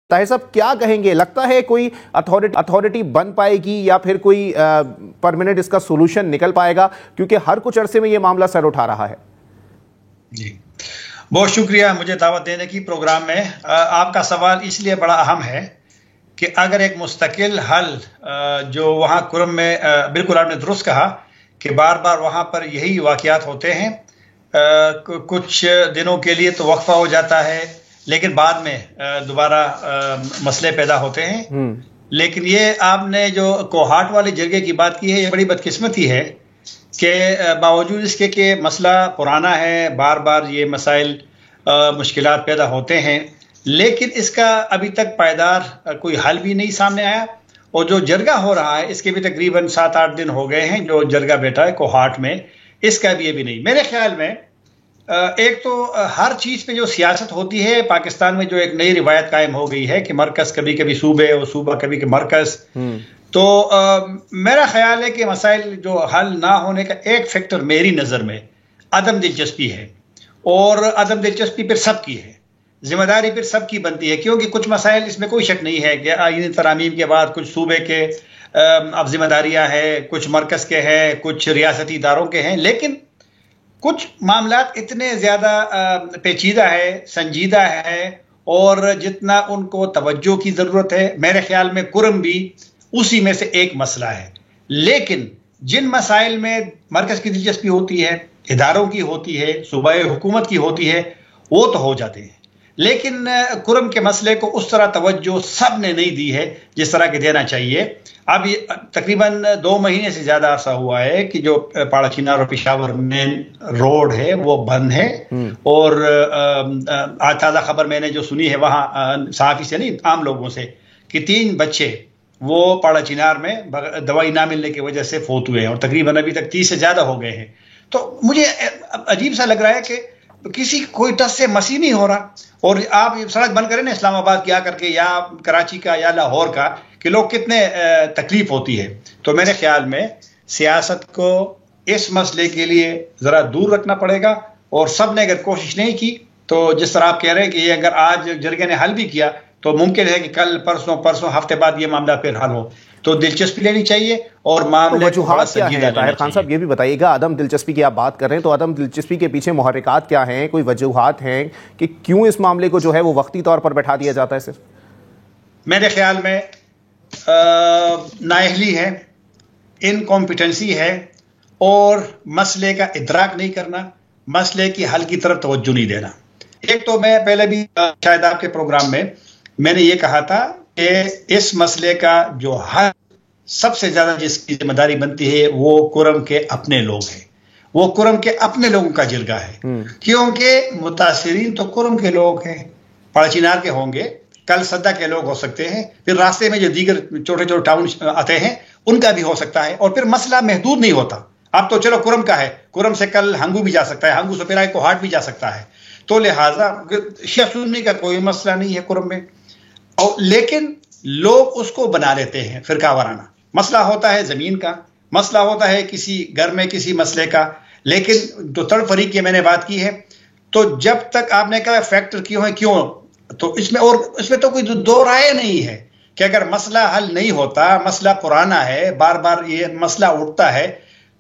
طاہر صاحب کیا کہیں گے؟ لگتا ہے کوئی اتھارٹی بن پائے گی یا پھر کوئی پرماننٹ اس کا سولوشن نکل پائے گا؟ کیونکہ ہر کچھ عرصے میں یہ معاملہ سر اٹھا رہا ہے. جی بہت شکریہ مجھے دعوت دینے کی پروگرام میں. آپ کا سوال اس لیے بڑا اہم ہے کہ اگر ایک مستقل حل جو وہاں کرم میں بالکل آپ نے درست کہا کہ بار بار وہاں پر یہی واقعات ہوتے ہیں، کچھ دنوں کے لیے تو وقفہ ہو جاتا ہے لیکن بعد میں دوبارہ مسئلے پیدا ہوتے ہیں. لیکن یہ آپ نے جو کوہاٹ والے جرگے کی بات کی ہے، یہ بڑی بدقسمتی ہے کہ باوجود اس کے کہ مسئلہ پرانا ہے، بار بار یہ مسائل مشکلات پیدا ہوتے ہیں، لیکن اس کا ابھی تک پائیدار کوئی حل بھی نہیں سامنے آیا. اور جو جرگہ ہو رہا ہے اس کے بھی تقریباً 7-8 دن ہو گئے ہیں جو جرگہ بیٹھا ہے کوہاٹ میں، اس کا بھی یہ بھی نہیں. میرے خیال میں ایک تو ہر چیز پہ جو سیاست ہوتی ہے پاکستان میں، جو ایک نئی روایت قائم ہو گئی ہے کہ مرکز کبھی کبھی صوبے اور صوبہ کبھی کبھی مرکز، تو میرا خیال ہے کہ مسائل جو حل نہ ہونے کا ایک فیکٹر میری نظر میں عدم دلچسپی ہے. اور عدم دلچسپی پھر سب کی ہے، ذمہ داری پھر سب کی بنتی ہے، کیونکہ کچھ مسائل اس میں کوئی شک نہیں ہے کہ آئینی ترامیم کے بعد کچھ صوبے کے اب ذمہ داریاں ہیں، کچھ مرکز کے ہیں، کچھ ریاستی اداروں کے ہیں، لیکن کچھ معاملات اتنے زیادہ پیچیدہ ہے، سنجیدہ ہے، اور جتنا ان کو توجہ کی ضرورت ہے میرے خیال میں کرم بھی اسی میں سے ایک مسئلہ ہے. لیکن جن مسائل میں مرکز کی دلچسپی ہوتی ہے، اداروں کی ہوتی ہے، صوبائی حکومت کی ہوتی ہے، وہ تو ہو جاتے ہیں. لیکن کرم کے مسئلے کو اس طرح توجہ سب نے نہیں دی ہے جس طرح کہ دینا چاہیے. اب یہ تقریباً 2 مہینے سے زیادہ عرصہ ہوا ہے کہ جو پاڑا چینار اور پشاور مین روڈ ہے وہ بند ہے. اور آج تازہ خبر میں نے جو سنی ہے وہاں صحافی سے نہیں، عام لوگوں سے، کہ 3 بچے وہ پاڑا چینار میں دوائی نہ ملنے کی وجہ سے فوت ہوئے ہیں، اور تقریباً ابھی تک 30 سے زیادہ ہو گئے ہیں. تو مجھے عجیب سا لگ رہا ہے کہ کسی کوئی ٹس سے مسیح نہیں ہو رہا. اور آپ سڑک بند کریں نا اسلام آباد کی آ کر کے، یا کراچی کا یا لاہور کا، کہ لوگ کتنے تکلیف ہوتی ہے. تو میرے خیال میں سیاست کو اس مسئلے کے لیے ذرا دور رکھنا پڑے گا، اور سب نے اگر کوشش نہیں کی تو جس طرح آپ کہہ رہے ہیں کہ یہ اگر آج جرگے نے حل بھی کیا تو ممکن ہے کہ کل پرسوں ہفتے بعد یہ معاملہ پھر حل ہو. تو دلچسپی لینی چاہیے اور معاملے وجوہات کیا ہیں؟ طاہر خان صاحب یہ بھی بتائیے گا، عدم دلچسپی کی آپ بات کر رہے ہیں تو عدم دلچسپی کے پیچھے محرکات کیا ہیں؟ کوئی وجوہات ہیں کہ کیوں اس معاملے کو جو ہے وہ وقتی طور پر بیٹھا دیا جاتا ہے؟ صرف میرے خیال میں نااہلی ہے، انکمپیٹنسی ہے، اور مسئلے کا ادراک نہیں کرنا، مسئلے کی حل کی طرف توجہ نہیں دینا. ایک تو میں پہلے بھی شاید آپ کے پروگرام میں نے یہ کہا تھا کہ اس مسئلے کا جو حل سب سے زیادہ جس کی ذمہ داری بنتی ہے وہ کرم کے اپنے لوگ ہیں، وہ کرم کے اپنے لوگوں کا جرگہ ہے. کیونکہ متاثرین تو کرم کے لوگ ہیں، پاڑا چینار کے ہوں گے، کل صدہ کے لوگ ہو سکتے ہیں، پھر راستے میں جو دیگر چھوٹے چھوٹے ٹاؤن آتے ہیں ان کا بھی ہو سکتا ہے. اور پھر مسئلہ محدود نہیں ہوتا. اب تو چلو کرم کا ہے، کرم سے کل ہنگو بھی جا سکتا ہے، ہنگو سے پھر آئے کوہاٹ بھی جا سکتا ہے. تو لہٰذا شیعہ سنی کا کوئی مسئلہ نہیں ہے کرم میں. لیکن لوگ اس کو بنا لیتے ہیں فرقہ وارانہ. مسئلہ ہوتا ہے زمین کا، مسئلہ ہوتا ہے کسی گھر میں کسی مسئلے کا. لیکن جو تھرڈ فریق کی میں نے بات کی ہے، تو جب تک آپ نے کہا فیکٹر کیوں ہے، کیوں، تو اس میں تو کوئی دو رائے نہیں ہے کہ اگر مسئلہ حل نہیں ہوتا، مسئلہ پرانا ہے، بار بار یہ مسئلہ اٹھتا ہے،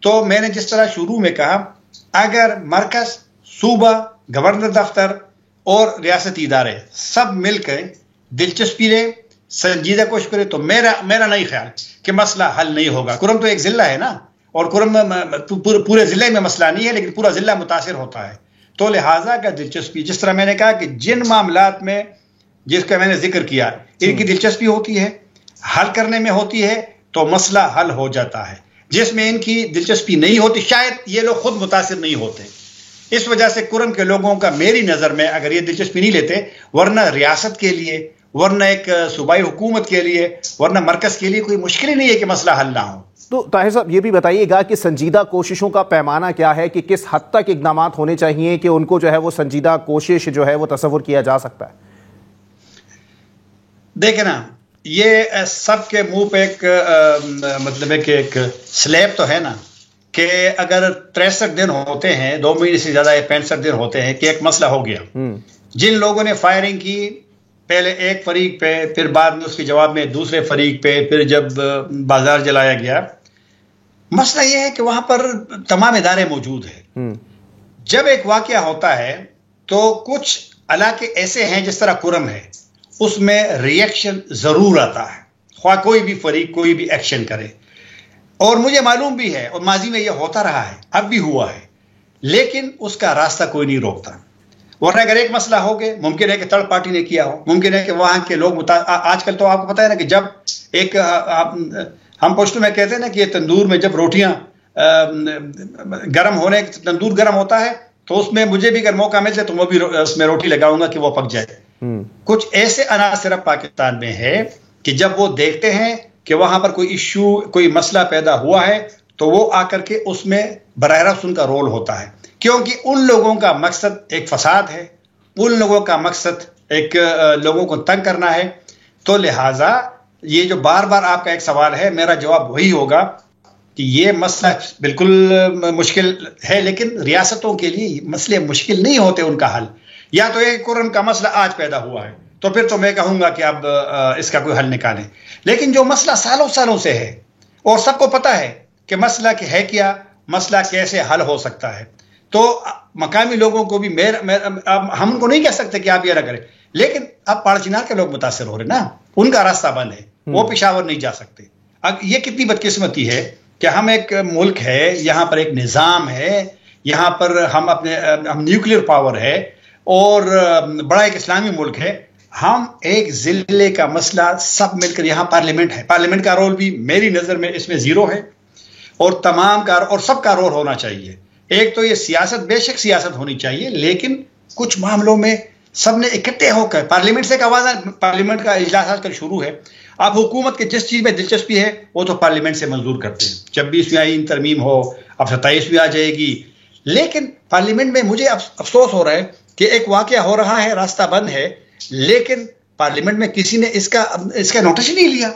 تو میں نے جس طرح شروع میں کہا اگر مرکز، صوبہ، گورنر دفتر اور ریاستی ادارے سب مل کر دلچسپی لے، سنجیدہ کوشش کرے، تو میرا نہیں خیال کہ مسئلہ حل نہیں ہوگا. کرم تو ایک ضلع ہے نا، اور کرم پورے ضلع میں مسئلہ نہیں ہے لیکن پورا ضلع متاثر ہوتا ہے. تو لہٰذا کا دلچسپی، جس طرح میں نے کہا کہ جن معاملات میں جس کا میں نے ذکر کیا ان کی دلچسپی ہوتی ہے، حل کرنے میں ہوتی ہے، تو مسئلہ حل ہو جاتا ہے. جس میں ان کی دلچسپی نہیں ہوتی شاید یہ لوگ خود متاثر نہیں ہوتے. اس وجہ سے کرم کے لوگوں کا میری نظر میں اگر یہ دلچسپی نہیں لیتے، ورنہ ریاست کے لیے، ورنہ ایک صوبائی حکومت کے لیے، ورنہ مرکز کے لیے کوئی مشکل ہی نہیں ہے کہ مسئلہ حل نہ ہو. تو طاہر صاحب یہ بھی بتائیے گا کہ سنجیدہ کوششوں کا پیمانہ کیا ہے، کہ کس حد تک اقدامات ہونے چاہیے کہ ان کو جو ہے وہ سنجیدہ کوشش جو ہے وہ تصور کیا جا سکتا ہے؟ دیکھیں نا، یہ سب کے منہ پہ ایک مطلب ہے کہ ایک سلیب تو ہے نا کہ اگر 63 دن ہوتے ہیں، 2 مہینے سے زیادہ 65 دن ہوتے ہیں کہ ایک مسئلہ ہو گیا. جن لوگوں نے فائرنگ کی پہلے ایک فریق پہ، پھر بعد میں اس کے جواب میں دوسرے فریق پہ، پھر جب بازار جلایا گیا. مسئلہ یہ ہے کہ وہاں پر تمام ادارے موجود ہیں. جب ایک واقعہ ہوتا ہے تو کچھ علاقے ایسے ہیں جس طرح کرم ہے، اس میں ریئیکشن ضرور آتا ہے، خواہ کوئی بھی فریق کوئی بھی ایکشن کرے. اور مجھے معلوم بھی ہے اور ماضی میں یہ ہوتا رہا ہے، اب بھی ہوا ہے، لیکن اس کا راستہ کوئی نہیں روکتا. ورنہ اگر ایک مسئلہ ہو گئے، ممکن ہے کہ تھرڈ پارٹی نے کیا ہو، ممکن ہے کہ وہاں کے لوگ آج کل تو آپ کو پتہ ہے نا کہ جب ایک ہم پشتو میں کہتے ہیں نا کہ یہ تندور میں جب روٹیاں گرم ہونے، تندور گرم ہوتا ہے تو اس میں مجھے بھی اگر موقع مل جائے تو میں بھی اس میں روٹی لگاؤں گا کہ وہ پک جائے. کچھ ایسے عناصر پاکستان میں ہے کہ جب وہ دیکھتے ہیں کہ وہاں پر کوئی ایشو، کوئی مسئلہ پیدا ہوا ہے تو وہ آ کر کے اس میں براہ راست ان کا رول ہوتا ہے، کیونکہ ان لوگوں کا مقصد ایک فساد ہے، ان لوگوں کا مقصد ایک لوگوں کو تنگ کرنا ہے. تو لہٰذا یہ جو بار بار آپ کا ایک سوال ہے، میرا جواب وہی ہوگا کہ یہ مسئلہ بالکل مشکل ہے، لیکن ریاستوں کے لیے مسئلے مشکل نہیں ہوتے ان کا حل. یا تو ایک کرم کا مسئلہ آج پیدا ہوا ہے تو پھر تو میں کہوں گا کہ اب اس کا کوئی حل نکالیں، لیکن جو مسئلہ سالوں سالوں سے ہے اور سب کو پتہ ہے کہ مسئلہ ہے کیا، مسئلہ کیسے حل ہو سکتا ہے، تو مقامی لوگوں کو بھی ہم ان کو نہیں کہہ سکتے کہ آپ یہ نہ کریں، لیکن اب پاڑ چنار کے لوگ متاثر ہو رہے نا، ان کا راستہ بند ہے، وہ پشاور نہیں جا سکتے. اب یہ کتنی بدقسمتی ہے کہ ہم ایک ملک ہے، یہاں پر ایک نظام ہے، یہاں پر ہم نیوکلیر پاور ہے اور بڑا ایک اسلامی ملک ہے، ہم ایک ضلع کا مسئلہ سب مل کر، یہاں پارلیمنٹ ہے، پارلیمنٹ کا رول بھی میری نظر میں اس میں زیرو ہے، اور تمام کا اور سب کا رول ہونا چاہیے. ایک تو یہ سیاست، بے شک سیاست ہونی چاہیے، لیکن کچھ معاملوں میں سب نے اکٹھے ہو کر، پارلیمنٹ سے ایک آواز، پارلیمنٹ کا اجلاس آج کل شروع ہے. اب حکومت کے جس چیز میں دلچسپی ہے وہ تو پارلیمنٹ سے منظور کرتے ہیں، 26ویں آئین ترمیم ہو، اب 27ویں آ جائے گی، لیکن پارلیمنٹ میں مجھے افسوس ہو رہا ہے کہ ایک واقعہ ہو رہا ہے، راستہ بند ہے، لیکن پارلیمنٹ میں کسی نے اس کا نوٹس ہی نہیں لیا،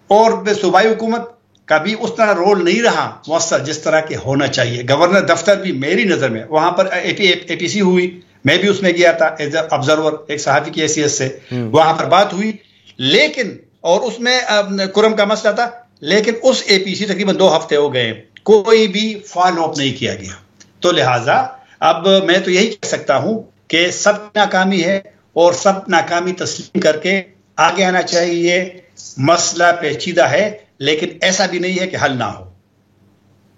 اور صوبائی حکومت کا بھی اس طرح رول نہیں رہا مؤثر جس طرح کے ہونا چاہیے. گورنر دفتر بھی میری نظر میں، وہاں پر اے پی سی ہوئی، میں بھی اس میں گیا تھا ایز اے آبزرور، ایک صحافی کی حیثیت سے، وہاں پر بات ہوئی، لیکن اور اس میں کرم کا مسئلہ تھا، لیکن اس اے پی سی تقریباً 2 ہفتے ہو گئے، کوئی بھی فالو اپ نہیں کیا گیا. تو لہٰذا اب میں تو یہی کہہ سکتا ہوں کہ سب ناکامی ہے، اور سب ناکامی تسلیم کر کے آگے آنا چاہیے. مسئلہ پیچیدہ ہے، لیکن ایسا بھی نہیں ہے کہ حل نہ ہو.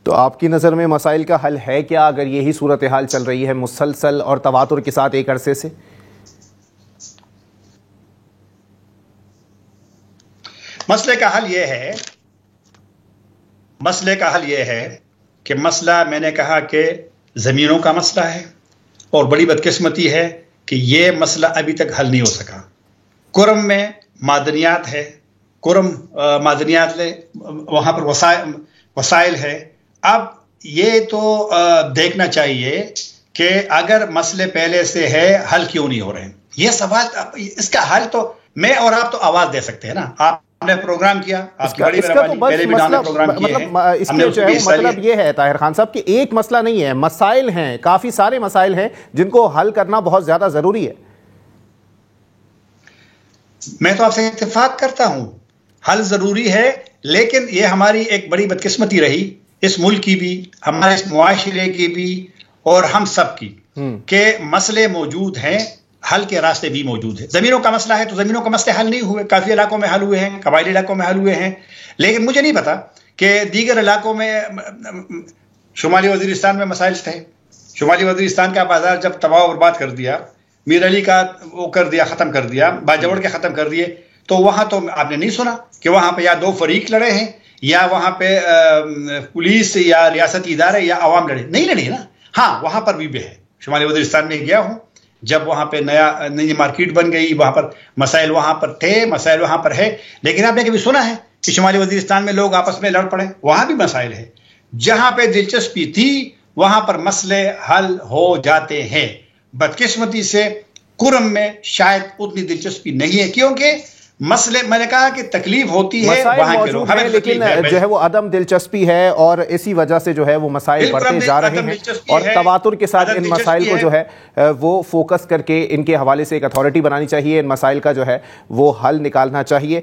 تو آپ کی نظر میں مسائل کا حل ہے کیا اگر یہی صورتحال چل رہی ہے مسلسل اور تواتر کے ساتھ ایک عرصے سے؟ مسئلے کا حل یہ ہے کہ مسئلہ، میں نے کہا کہ زمینوں کا مسئلہ ہے، اور بڑی بدقسمتی ہے کہ یہ مسئلہ ابھی تک حل نہیں ہو سکا. کرم میں معدنیات ہے، کرم معدنیات لے، وہاں پر وسائل ہے. اب یہ تو دیکھنا چاہیے کہ اگر مسئلے پہلے سے ہے، حل کیوں نہیں ہو رہے ہیں؟ یہ سوال، اس کا حل تو میں اور آپ تو آواز دے سکتے ہیں نا. آپ نے پروگرام کیا، آپ کی بڑی مہربانی، پہلے بھی ہم نے پروگرام کیے ہیں. اس کے جو ہے مطلب یہ ہے طاہر خان صاحب کہ ایک مسئلہ نہیں ہے، مسائل ہیں، کافی سارے مسائل ہیں جن کو حل کرنا بہت زیادہ ضروری ہے. میں تو آپ سے اتفاق کرتا ہوں، حل ضروری ہے، لیکن یہ ہماری ایک بڑی بدقسمتی رہی، اس ملک کی بھی، ہمارے اس معاشرے کی بھی، اور ہم سب کی، کہ مسئلے موجود ہیں، حل کے راستے بھی موجود ہیں. زمینوں کا مسئلہ ہے تو زمینوں کا مسئلے حل نہیں ہوئے، کافی علاقوں میں حل ہوئے ہیں، قبائلی علاقوں میں حل ہوئے ہیں، لیکن مجھے نہیں پتا کہ دیگر علاقوں میں، شمالی وزیرستان میں مسائل تھے. شمالی وزیرستان کا بازار جب تباہ و برباد کر دیا، میر علی کا وہ کر دیا، ختم کر دیا، باجوڑ کے ختم کر دیے، تو وہاں تو آپ نے نہیں سنا کہ وہاں پہ یا 2 فریق لڑے ہیں، یا وہاں پہ پولیس یا ریاستی ادارے یا عوام لڑے، نہیں لڑے نا. ہاں وہاں پر بھی ہے، شمالی وزیرستان میں گیا ہوں، جب وہاں پہ نئی مارکیٹ بن گئی، وہاں پر مسائل وہاں پر تھے، مسائل وہاں پر ہے، لیکن آپ نے کبھی سنا ہے کہ شمالی وزیرستان میں لوگ آپس میں لڑ پڑے؟ وہاں بھی مسائل ہے. جہاں پہ دلچسپی تھی وہاں پر مسئلے حل ہو جاتے ہیں. بدقسمتی سے کرم میں شاید اتنی دلچسپی نہیں ہے، کیونکہ مسئلے میں نے کہا کہ تکلیف ہوتی ہے وہاں کے لوگ، ہمیں لیکن جو ہے وہ عدم دلچسپی ہے اور اسی وجہ سے جو ہے وہ مسائل بڑھتے جا رہے ہیں اور تواتر کے ساتھ ان مسائل کو جو ہے وہ فوکس کر کے ان کے حوالے سے ایک اتھارٹی بنانی چاہیے، ان مسائل کا جو ہے وہ حل نکالنا چاہیے۔